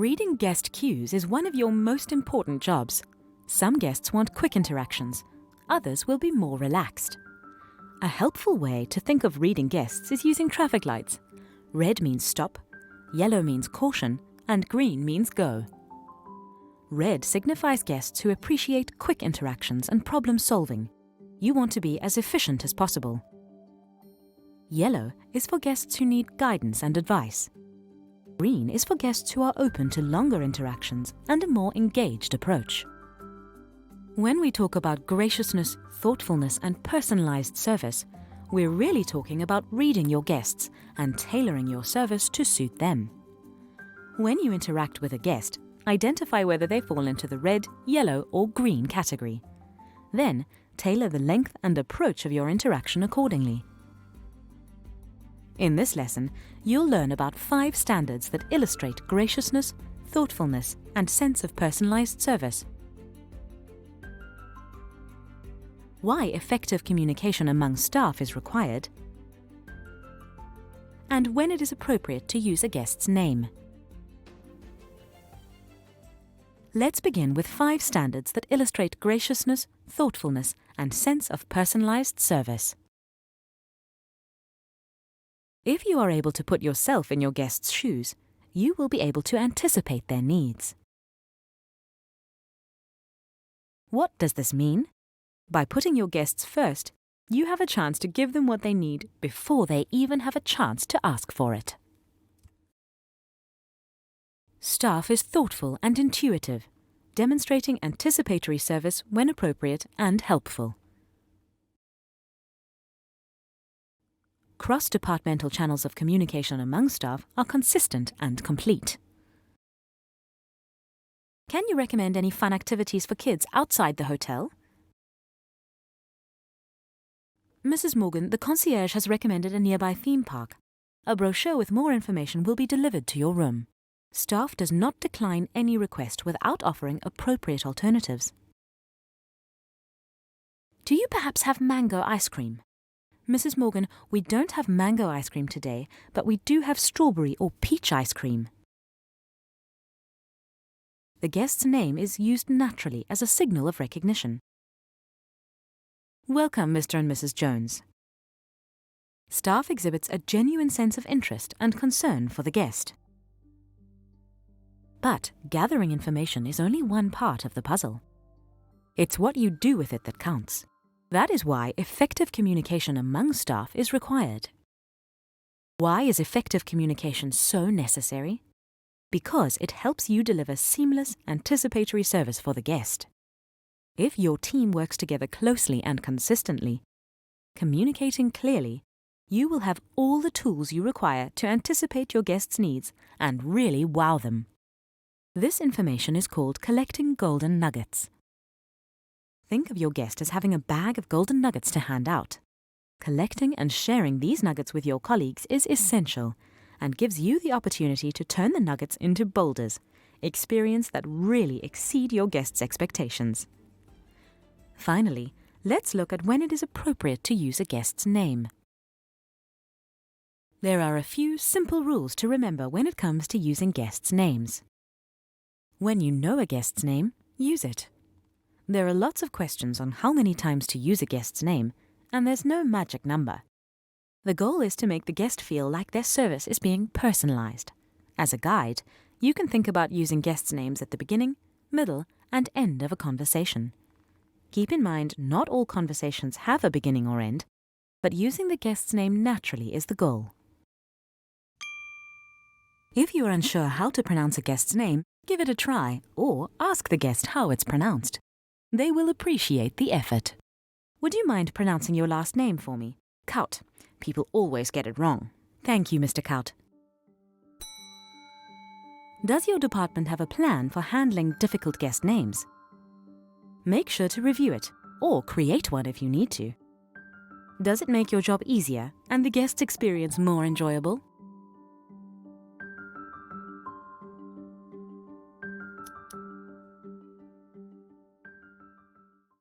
Reading guest cues is one of your most important jobs. Some guests want quick interactions, others will be more relaxed. A helpful way to think of reading guests is using traffic lights. Red means stop, yellow means caution, and green means go. Red signifies guests who appreciate quick interactions and problem solving. You want to be as efficient as possible. Yellow is for guests who need guidance and advice. Green is for guests who are open to longer interactions and a more engaged approach. When we talk about graciousness, thoughtfulness, and personalized service, we're really talking about reading your guests and tailoring your service to suit them. When you interact with a guest, identify whether they fall into the red, yellow, or green category. Then, tailor the length and approach of your interaction accordingly. In this lesson, you'll learn about 5 standards that illustrate graciousness, thoughtfulness, and sense of personalized service. Why effective communication among staff is required, and when it is appropriate to use a guest's name. Let's begin with 5 standards that illustrate graciousness, thoughtfulness, and sense of personalized service. If you are able to put yourself in your guest's shoes, you will be able to anticipate their needs. What does this mean? By putting your guests first, you have a chance to give them what they need before they even have a chance to ask for it. Staff is thoughtful and intuitive, demonstrating anticipatory service when appropriate and helpful. Cross-departmental channels of communication among staff are consistent and complete. Can you recommend any fun activities for kids outside the hotel? Mrs. Morgan, the concierge has recommended a nearby theme park. A brochure with more information will be delivered to your room. Staff does not decline any request without offering appropriate alternatives. Do you perhaps have mango ice cream? Mrs. Morgan, we don't have mango ice cream today, but we do have strawberry or peach ice cream. The guest's name is used naturally as a signal of recognition. Welcome, Mr. and Mrs. Jones. Staff exhibits a genuine sense of interest and concern for the guest. But gathering information is only one part of the puzzle. It's what you do with it that counts. That is why effective communication among staff is required. Why is effective communication so necessary? Because it helps you deliver seamless, anticipatory service for the guest. If your team works together closely and consistently, communicating clearly, you will have all the tools you require to anticipate your guests' needs and really wow them. This information is called collecting golden nuggets. Think of your guest as having a bag of golden nuggets to hand out. Collecting and sharing these nuggets with your colleagues is essential and gives you the opportunity to turn the nuggets into boulders, experience that really exceed your guests' expectations. Finally, let's look at when it is appropriate to use a guest's name. There are a few simple rules to remember when it comes to using guests' names. When you know a guest's name, use it. There are lots of questions on how many times to use a guest's name, and there's no magic number. The goal is to make the guest feel like their service is being personalized. As a guide, you can think about using guests' names at the beginning, middle, and end of a conversation. Keep in mind, not all conversations have a beginning or end, but using the guest's name naturally is the goal. If you are unsure how to pronounce a guest's name, give it a try or ask the guest how it's pronounced. They will appreciate the effort. Would you mind pronouncing your last name for me? Kaut. People always get it wrong. Thank you, Mr. Kaut. Does your department have a plan for handling difficult guest names? Make sure to review it, or create one if you need to. Does it make your job easier and the guest experience more enjoyable?